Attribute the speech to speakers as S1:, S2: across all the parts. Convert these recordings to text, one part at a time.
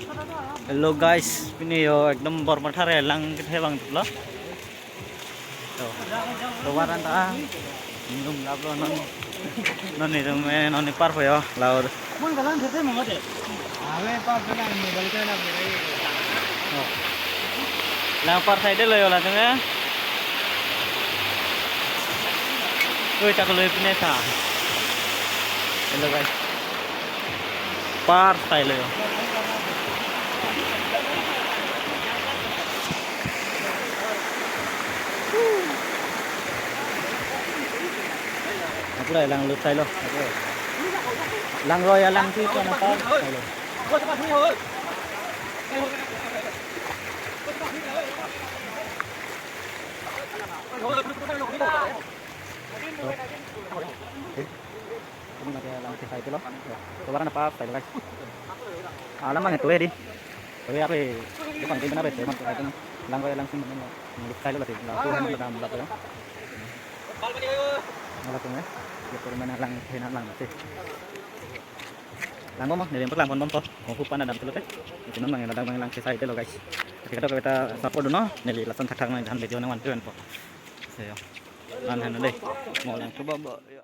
S1: Hello guys, ini yo ekdom bormathar lang kita bang tuh Tawaran ta minum lablo non ni par yo laur.
S2: Mun galang dhete mo de. Ave par na ni balka na mere.
S1: Lang par side lo yo la tenge. Oi tak lo ipne sa. Hello guys. Par side lo yo. Aku dah lang lut lo. Lang roy lang si ko na par side lo. Ini lagi lang si side lo. Tawaran na par side guys. Alam mang ito eh di. Tapi apa? Bukan kayak benar itu, maksud itu lang roy lang si mana lut side lo lah sih. Lah tu hanya dalam belakang. Malah tuh ya. Dia permainan lang hinan lang sih. Lang mo dari lang pon to. Kung kupan ada betul teh. Itu nang yang datang lang si side lo guys. Ketika kita support dulu neli lasan thak nang han video nang wan tuan po. Saya. An han deh. Mau lang coba ya.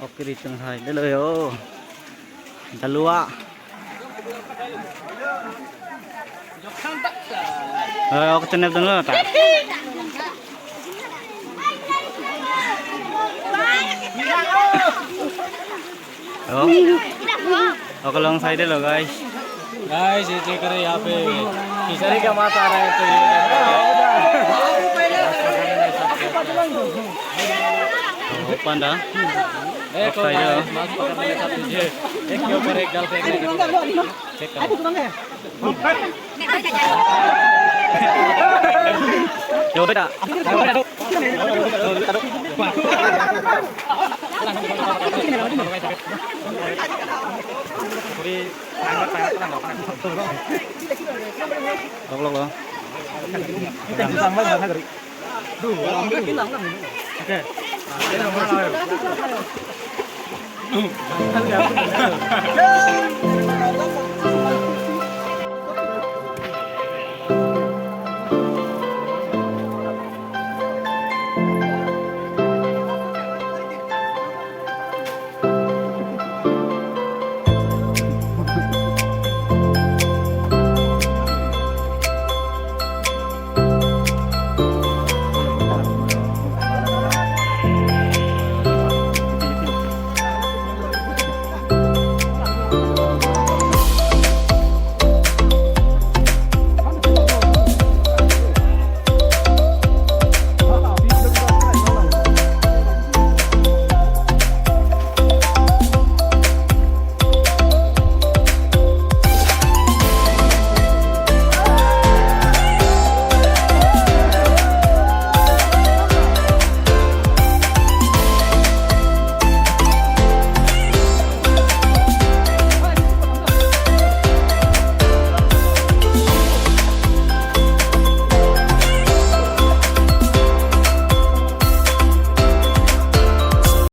S1: Oke di tengah hai dulu yo. Dalua. Oke tenep dulu tak. Oh. Oke long side dulu guys.
S2: Guys, ये चेक करें यहाँ पे खिचड़ी का मांस आ रहा है तो
S1: ये panda.
S2: एक मांस पकड़ने के साथ तुझे एक के ऊपर एक डाल फेंकने का चेक करो
S1: Yo beda. Tolong loh. Oke.